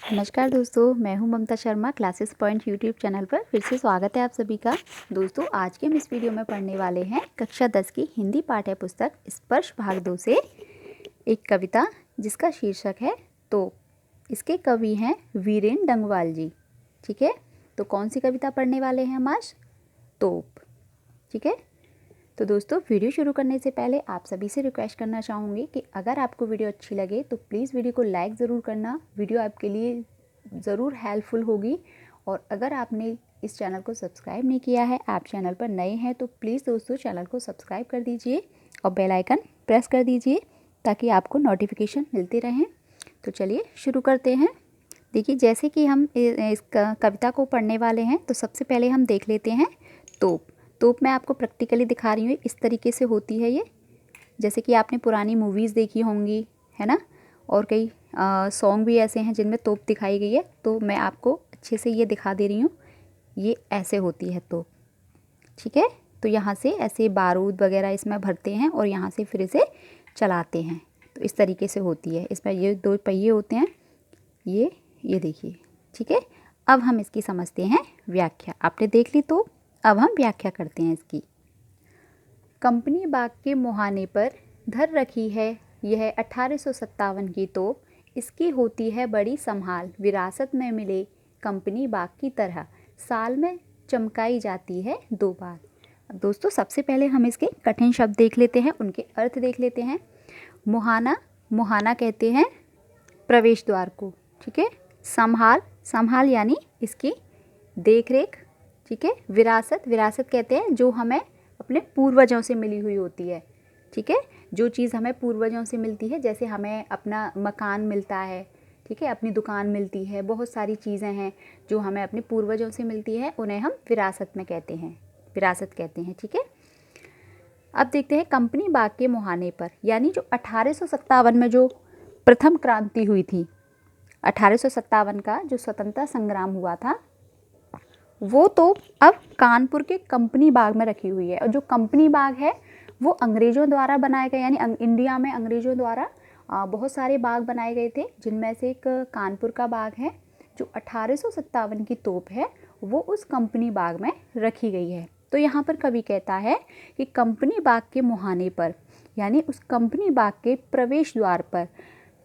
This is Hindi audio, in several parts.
नमस्कार दोस्तों, मैं हूं Mamta Sharma. Classes point YouTube channel पर फिर से स्वागत है आप सभी का। दोस्तों, आज के हम इस वीडियो में पढ़ने वाले हैं कक्षा 10 की हिंदी पाठ्य पुस्तक स्पर्श भाग 2 से एक कविता जिसका शीर्षक है तोप। इसके कवि हैं वीरेन डंगवाल जी। ठीक है, तो कौन सी कविता पढ़ने वाले हैं हम आज? तोप। ठीक है, तो दोस्तों वीडियो शुरू करने से पहले आप सभी से रिक्वेस्ट करना चाहूँगी कि अगर आपको वीडियो अच्छी लगे तो प्लीज़ वीडियो को लाइक ज़रूर करना। वीडियो आपके लिए ज़रूर हेल्पफुल होगी। और अगर आपने इस चैनल को सब्सक्राइब नहीं किया है, आप चैनल पर नए हैं, तो प्लीज़ दोस्तों चैनल को सब्सक्राइब कर दीजिए और बेल आइकन प्रेस कर दीजिए ताकि आपको नोटिफिकेशन मिलते रहें। तो चलिए शुरू करते हैं। देखिए, जैसे कि हम इस कविता को पढ़ने वाले हैं तो सबसे पहले हम देख लेते हैं तोप। तोप मैं आपको प्रैक्टिकली दिखा रही हूँ, इस तरीके से होती है ये। जैसे कि आपने पुरानी मूवीज़ देखी होंगी, है ना, और कई सॉन्ग भी ऐसे हैं जिनमें तोप दिखाई गई है। तो मैं आपको अच्छे से ये दिखा दे रही हूँ, ये ऐसे होती है तोप। ठीक है, तो यहाँ से ऐसे बारूद वगैरह इसमें भरते हैं और यहाँ से फिर इसे चलाते हैं। तो इस तरीके से होती है। इसमें ये दो पहिए होते हैं, ये देखिए। ठीक है, अब हम इसकी समझते हैं व्याख्या। आपने देख ली तो अब हम व्याख्या करते हैं इसकी। कंपनी बाग के मुहाने पर धर रखी है यह 1857 की तोप। इसकी होती है बड़ी संभाल, विरासत में मिले कंपनी बाग की तरह साल में चमकाई जाती है 2 बार। अब दोस्तों सबसे पहले हम इसके कठिन शब्द देख लेते हैं, उनके अर्थ देख लेते हैं। मुहाना, मुहाना कहते हैं प्रवेश द्वार को। ठीक है, संभाल, संभाल यानी इसकी देख रेख। ठीक है, विरासत, विरासत कहते हैं जो हमें अपने पूर्वजों से मिली हुई होती है। ठीक है, जो चीज़ हमें पूर्वजों से मिलती है, जैसे हमें अपना मकान मिलता है, ठीक है, अपनी दुकान मिलती है, बहुत सारी चीज़ें हैं जो हमें अपने पूर्वजों से मिलती है, उन्हें हम विरासत में कहते हैं, विरासत कहते हैं। ठीक है, अब देखते हैं कंपनी बाग के मुहाने पर, यानी जो 1857 में जो प्रथम क्रांति हुई थी, 1857 का जो स्वतंत्रता संग्राम हुआ था, वो तो अब कानपुर के कंपनी बाग में रखी हुई है। और जो कंपनी बाग है वो अंग्रेज़ों द्वारा बनाए गए, यानी इंडिया में अंग्रेज़ों द्वारा बहुत सारे बाग बनाए गए थे, जिनमें से एक कानपुर का बाग है। जो 1857 की तोप है वो उस कंपनी बाग में रखी गई है। तो यहाँ पर कवि कहता है कि कंपनी बाग के मुहाने पर, यानी उस कंपनी बाग के प्रवेश द्वार पर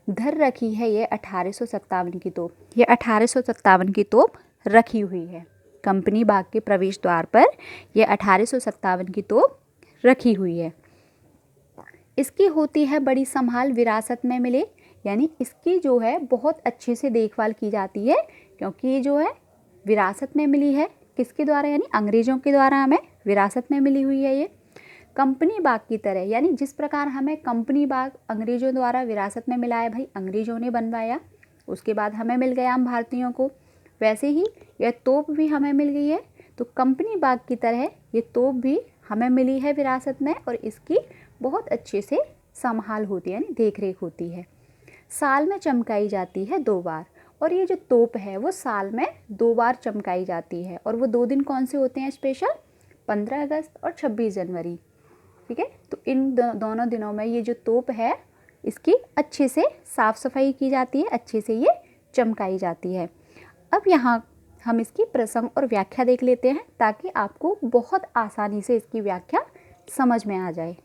धर रखी है ये 1857 की तोप। ये 1857 की तोप रखी हुई है कंपनी बाग के प्रवेश द्वार पर। यह 1857 की तोप रखी हुई है। इसकी होती है बड़ी संभाल, विरासत में मिले, यानी इसकी जो है बहुत अच्छे से देखभाल की जाती है, क्योंकि ये जो है विरासत में मिली है। किसके द्वारा? यानी अंग्रेज़ों के द्वारा हमें विरासत में मिली हुई है ये। कंपनी बाग की तरह, यानी जिस प्रकार हमें कंपनी बाग अंग्रेज़ों द्वारा विरासत में मिला है, भाई अंग्रेज़ों ने बनवाया, उसके बाद हमें मिल गया हम भारतीयों को, वैसे ही यह तोप भी हमें मिल गई है। तो कंपनी बाग की तरह ये तोप भी हमें मिली है विरासत में, और इसकी बहुत अच्छे से संभाल होती है, यानी देख रेख होती है। साल में चमकाई जाती है 2 बार, और ये जो तोप है वो साल में 2 बार चमकाई जाती है। और वो 2 दिन कौन से होते हैं स्पेशल? 15 अगस्त और 26 जनवरी। ठीक है, तो इन दोनों दिनों में ये जो तोप है इसकी अच्छे से साफ़ सफाई की जाती है, अच्छे से ये चमकाई जाती है। अब यहाँ हम इसकी प्रसंग और व्याख्या देख लेते हैं, ताकि आपको बहुत आसानी से इसकी व्याख्या समझ में आ जाए।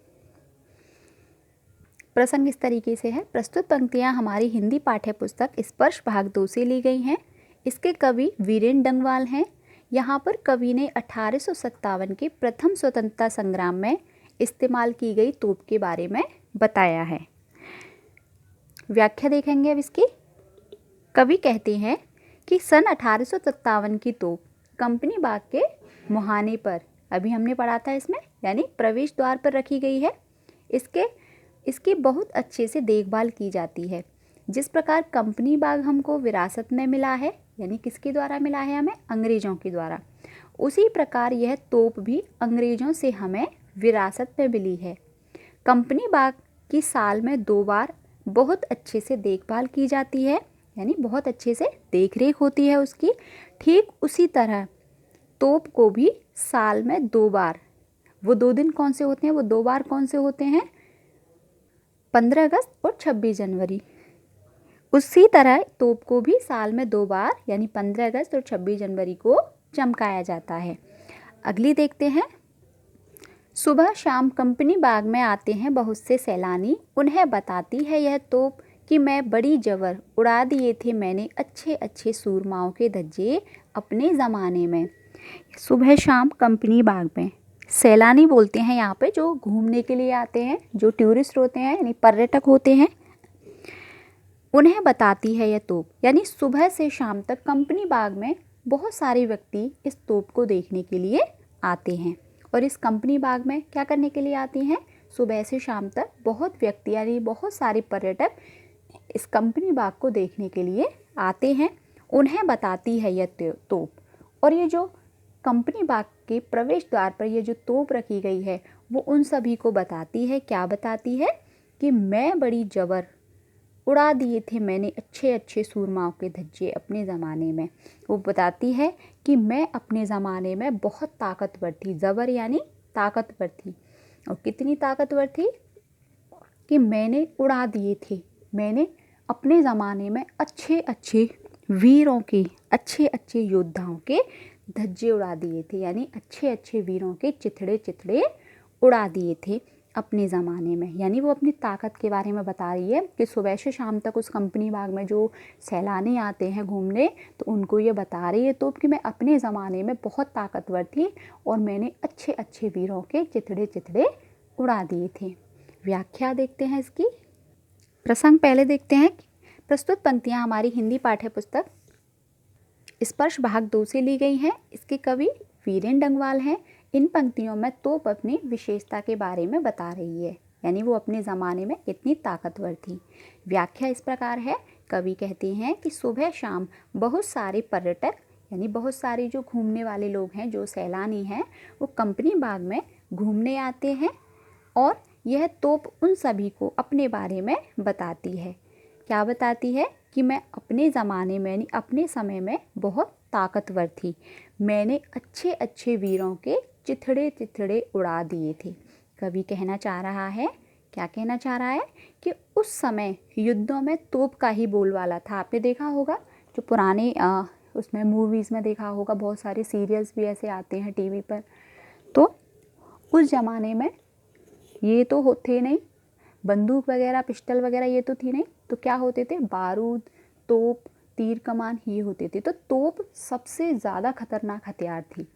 प्रसंग इस तरीके से है। प्रस्तुत पंक्तियाँ हमारी हिंदी पाठ्य पुस्तक स्पर्श भाग 2 से ली गई हैं। इसके कवि वीरेन डंगवाल हैं। यहाँ पर कवि ने 1857 के प्रथम स्वतंत्रता संग्राम में इस्तेमाल की गई तोप के बारे में बताया है। व्याख्या देखेंगे अब इसकी। कवि कहते हैं कि सन 1857 की तोप कंपनी बाग के मुहाने पर, अभी हमने पढ़ा था इसमें, यानी प्रवेश द्वार पर रखी गई है। इसकी बहुत अच्छे से देखभाल की जाती है। जिस प्रकार कंपनी बाग हमको विरासत में मिला है, यानी किसके द्वारा मिला है? हमें अंग्रेज़ों के द्वारा। उसी प्रकार यह तोप भी अंग्रेज़ों से हमें विरासत में मिली है। कंपनी बाग की साल में 2 बार बहुत अच्छे से देखभाल की जाती है, यानी बहुत अच्छे से देख रेख होती है उसकी। ठीक उसी तरह तोप को भी साल में 2 बार, वो 2 दिन कौन से होते हैं? वो 2 बार कौन से होते हैं? 15 अगस्त और 26 जनवरी। उसी तरह तोप को भी साल में 2 बार यानी 15 अगस्त और 26 जनवरी को चमकाया जाता है। अगली देखते हैं। सुबह शाम कंपनी बाग में आते हैं बहुत से सैलानी, उन्हें बताती है यह तोप कि मैं बड़ी जबर उड़ा दिए थे मैंने अच्छे अच्छे सूरमाओं के धज्जे अपने ज़माने में। सुबह शाम कंपनी बाग में सैलानी बोलते हैं यहाँ पे जो घूमने के लिए आते हैं, जो टूरिस्ट होते हैं यानी पर्यटक होते हैं, उन्हें बताती है यह तोप। यानी सुबह से शाम तक कंपनी बाग में बहुत सारे व्यक्ति इस तोप को देखने के लिए आते हैं। और इस कंपनी बाग में क्या करने के लिए आते हैं? सुबह से शाम तक बहुत व्यक्ति यानी बहुत सारे पर्यटक इस कंपनी बाग को देखने के लिए आते हैं। उन्हें बताती है यह तोप। और ये जो कंपनी बाग के प्रवेश द्वार पर ये जो तोप रखी गई है वो उन सभी को बताती है, क्या बताती है? कि मैं बड़ी जबर उड़ा दिए थे मैंने अच्छे अच्छे सूरमाओं के धज्जे अपने ज़माने में। वो बताती है कि मैं अपने ज़माने में बहुत ताकतवर थी। ज़बर यानी ताकतवर थी। और कितनी ताकतवर थी कि मैंने उड़ा दिए थे, मैंने अपने ज़माने में अच्छे अच्छे वीरों के, अच्छे अच्छे योद्धाओं के धज्जे उड़ा दिए थे। यानी अच्छे अच्छे वीरों के चिथड़े चिथड़े उड़ा दिए थे अपने ज़माने में। यानी वो अपनी ताकत के बारे में बता रही है कि सुबह से शाम तक उस कंपनी बाग में जो सैलानी आते हैं घूमने, तो उनको ये बता रही है तो कि मैं अपने ज़माने में बहुत ताकतवर थी और मैंने अच्छे अच्छे वीरों के चिथड़े चिथड़े उड़ा दिए थे। व्याख्या देखते हैं इसकी। प्रसंग पहले देखते हैं। प्रस्तुत पंक्तियाँ हमारी हिंदी पाठ्य पुस्तक स्पर्श भाग 2 से ली गई हैं। इसके कवि वीरेन डंगवाल हैं। इन पंक्तियों में तोप अपनी विशेषता के बारे में बता रही है, यानी वो अपने ज़माने में कितनी ताकतवर थी। व्याख्या इस प्रकार है। कवि कहते हैं कि सुबह शाम बहुत सारे पर्यटक यानी बहुत सारे जो घूमने वाले लोग हैं, जो सैलानी हैं, वो कंपनी बाग में घूमने आते हैं और यह तोप उन सभी को अपने बारे में बताती है। क्या बताती है? कि मैं अपने ज़माने में यानी अपने समय में बहुत ताकतवर थी, मैंने अच्छे अच्छे वीरों के चिथड़े चिथड़े उड़ा दिए थे। कवि कहना चाह रहा है, क्या कहना चाह रहा है? कि उस समय युद्धों में तोप का ही बोलबाला था। आपने देखा होगा जो पुराने उसमें मूवीज़ में देखा होगा, बहुत सारे सीरियल्स भी ऐसे आते हैं टीवी पर। तो उस ज़माने में ये तो थे नहीं, बंदूक वगैरह पिस्टल वगैरह ये तो थी नहीं, तो क्या होते थे? बारूद, तोप, तीर कमान ये होते थे। तो तोप सबसे ज़्यादा खतरनाक हथियार थी,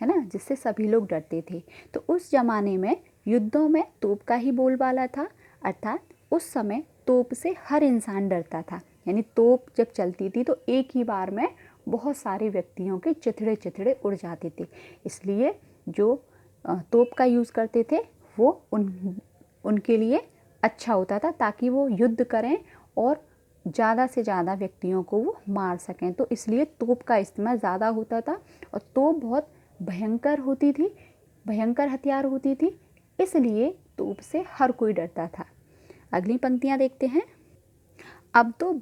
है ना, जिससे सभी लोग डरते थे। तो उस ज़माने में युद्धों में तोप का ही बोलबाला था, अर्थात उस समय तोप से हर इंसान डरता था। यानी तोप जब चलती थी तो एक ही बार में बहुत सारे व्यक्तियों के चिथड़े चिथड़े उड़ जाते थे। इसलिए जो तोप का यूज़ करते थे वो उनके लिए अच्छा होता था, ताकि वो युद्ध करें और ज़्यादा से ज़्यादा व्यक्तियों को वो मार सकें। तो इसलिए तोप का इस्तेमाल ज़्यादा होता था और तोप बहुत भयंकर होती थी, भयंकर हथियार होती थी, इसलिए तोप से हर कोई डरता था। अगली पंक्तियाँ देखते हैं। अब तो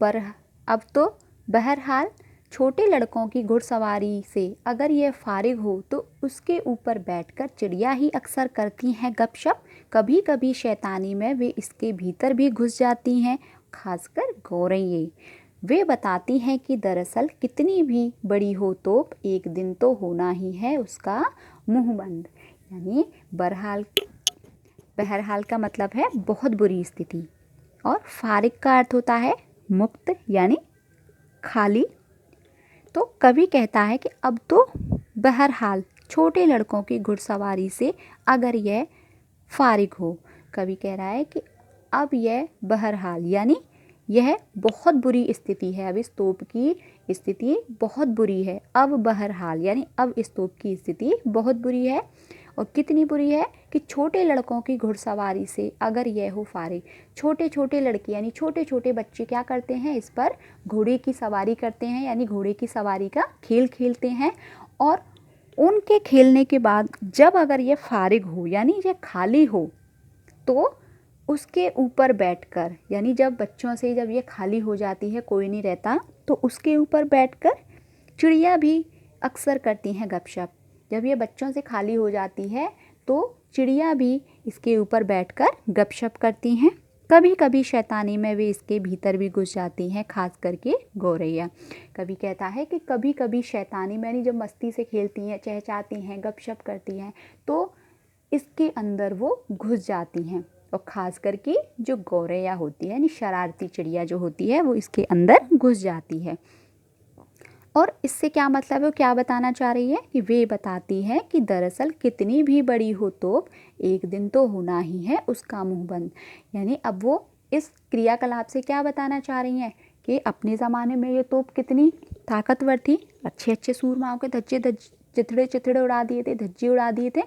बहरहाल छोटे लड़कों की घुड़सवारी से अगर यह फारिग हो तो उसके ऊपर बैठकर चिड़िया ही अक्सर करती हैं गपशप। कभी कभी शैतानी में वे इसके भीतर भी घुस जाती हैं, खासकर गौरैये। वे बताती हैं कि दरअसल कितनी भी बड़ी हो तोप एक दिन तो होना ही है उसका मुंह बंद। यानी बहरहाल का मतलब है बहुत बुरी स्थिति, और फारिग का अर्थ होता है मुक्त यानी खाली। तो कवि कहता है कि अब तो बहरहाल छोटे लड़कों की घुड़सवारी से अगर यह फारिग हो, कवि कह रहा है कि अब यह बहरहाल यानी यह बहुत बुरी स्थिति है, अब इस तोप की स्थिति बहुत बुरी है। अब बहरहाल यानी अब इस तोप की स्थिति बहुत बुरी है। और कितनी बुरी है कि छोटे लड़कों की घुड़सवारी से अगर यह हो फारिग। छोटे छोटे लड़के यानी छोटे छोटे बच्चे क्या करते हैं? इस पर घोड़े की सवारी करते हैं, यानी घोड़े की सवारी का खेल खेलते हैं। और उनके खेलने के बाद जब अगर यह फारिग हो यानी यह खाली हो, तो उसके ऊपर बैठकर, यानी जब बच्चों से जब ये खाली हो जाती है, कोई नहीं रहता, तो उसके ऊपर बैठकर चिड़िया भी अक्सर करती हैं गपशप। जब ये बच्चों से खाली हो जाती है तो चिड़िया भी इसके ऊपर बैठकर गपशप करती हैं। कभी कभी शैतानी में वे इसके भीतर भी घुस जाती हैं, खास करके गौरैया। कभी कहता है कि कभी कभी शैतानी में, यानी जब मस्ती से खेलती हैं, चहचहाती हैं, गपशप करती हैं, तो इसके अंदर वो घुस जाती हैं। और ख़ास करके जो गौरैया होती है, यानी शरारती चिड़िया जो होती है, वो इसके अंदर घुस जाती है। और इससे क्या मतलब है, वो क्या बताना चाह रही है कि वे बताती है कि दरअसल कितनी भी बड़ी हो तोप, एक दिन तो होना ही है उसका मुंह बंद। यानी अब वो इस क्रियाकलाप से क्या बताना चाह रही हैं कि अपने ज़माने में ये तोप कितनी ताकतवर थी, अच्छे अच्छे सूरमाओं के धज्जे चिथड़े चिथड़े उड़ा दिए थे, धज्जे उड़ा दिए थे।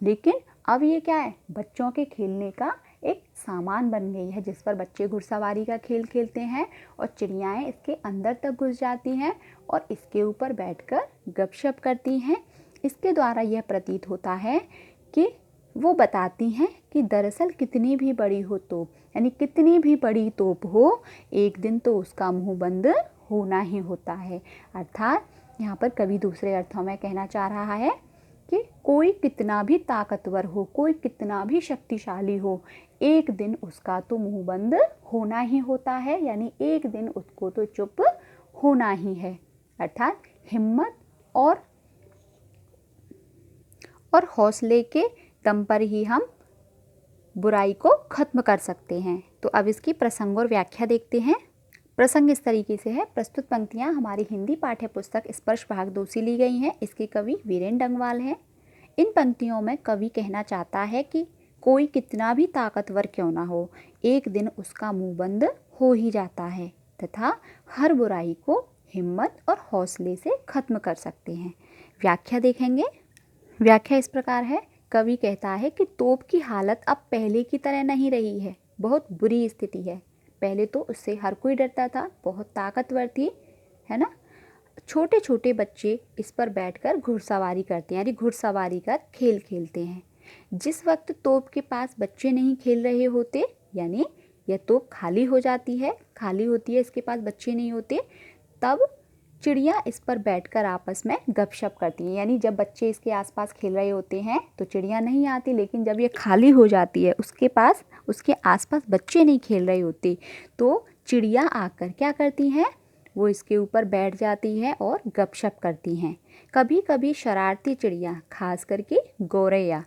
लेकिन अब ये क्या है, बच्चों के खेलने का एक सामान बन गई है, जिस पर बच्चे घुड़सवारी का खेल खेलते हैं और चिड़ियाएँ इसके अंदर तक घुस जाती हैं और इसके ऊपर बैठकर गपशप करती हैं। इसके द्वारा यह प्रतीत होता है कि वो बताती हैं कि दरअसल कितनी भी बड़ी हो तोप, यानी कितनी भी बड़ी तोप हो, एक दिन तो उसका मुंह बंद होना ही होता है। अर्थात यहाँ पर कवि दूसरे अर्थों में कहना चाह रहा है कि कोई कितना भी ताकतवर हो, कोई कितना भी शक्तिशाली हो, एक दिन उसका तो मुंह बंद होना ही होता है, यानी एक दिन उसको तो चुप होना ही है। अर्थात हिम्मत और हौसले के दम पर ही हम बुराई को खत्म कर सकते हैं। तो अब इसकी प्रसंग और व्याख्या देखते हैं। प्रसंग इस तरीके से है। प्रस्तुत पंक्तियाँ हमारी हिंदी पाठ्य पुस्तक स्पर्श भाग 2 से ली गई हैं। इसके कवि वीरेंद्र डंगवाल हैं। इन पंक्तियों में कवि कहना चाहता है कि कोई कितना भी ताकतवर क्यों ना हो, एक दिन उसका मुंह बंद हो ही जाता है तथा हर बुराई को हिम्मत और हौसले से खत्म कर सकते हैं। व्याख्या देखेंगे। व्याख्या इस प्रकार है। कवि कहता है कि तोप की हालत अब पहले की तरह नहीं रही है, बहुत बुरी स्थिति है। पहले तो उससे हर कोई डरता था, बहुत ताकतवर थी, है ना। छोटे छोटे बच्चे इस पर बैठकर घुड़सवारी करते हैं, यानी घुड़सवारी का खेल खेलते हैं। जिस वक्त तोप के पास बच्चे नहीं खेल रहे होते, यानी यह तोप खाली हो जाती है, खाली होती है, इसके पास बच्चे नहीं होते, तब चिड़िया इस पर बैठकर आपस में गपशप करती हैं। यानी जब बच्चे इसके आसपास खेल रहे होते हैं तो चिड़िया नहीं आती, लेकिन जब ये खाली हो जाती है, उसके आसपास बच्चे नहीं खेल रहे होते, तो चिड़िया आकर क्या करती हैं, वो इसके ऊपर बैठ जाती है और गपशप करती हैं। कभी कभी शरारती चिड़िया, खास करके गौरैया,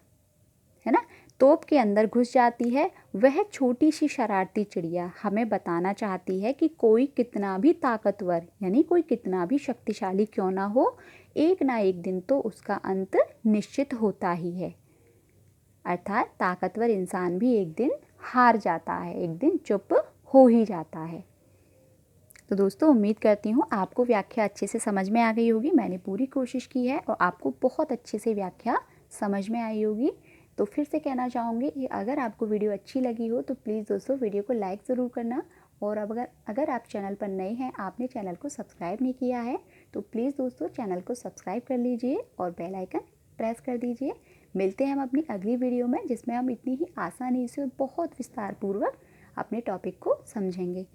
है ना, तोप के अंदर घुस जाती है। वह छोटी सी शरारती चिड़िया हमें बताना चाहती है कि कोई कितना भी ताकतवर, यानी कोई कितना भी शक्तिशाली क्यों ना हो, एक ना एक दिन तो उसका अंत निश्चित होता ही है। अर्थात ताकतवर इंसान भी एक दिन हार जाता है, एक दिन चुप हो ही जाता है। तो दोस्तों, उम्मीद करती हूँ आपको व्याख्या अच्छे से समझ में आ गई होगी। मैंने पूरी कोशिश की है और आपको बहुत अच्छे से व्याख्या समझ में आई होगी। तो फिर से कहना चाहूँगी कि अगर आपको वीडियो अच्छी लगी हो तो प्लीज़ दोस्तों वीडियो को लाइक ज़रूर करना। और अगर आप चैनल पर नए हैं, आपने चैनल को सब्सक्राइब नहीं किया है, तो प्लीज़ दोस्तों चैनल को सब्सक्राइब कर लीजिए और बेल आइकन प्रेस कर दीजिए। मिलते हैं हम अपनी अगली वीडियो में, जिसमें हम इतनी ही आसानी से और बहुत विस्तारपूर्वक अपने टॉपिक को समझेंगे।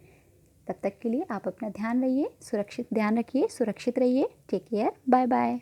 तब तक के लिए आप अपना ध्यान रखिए, सुरक्षित रहिए। Take care, bye bye.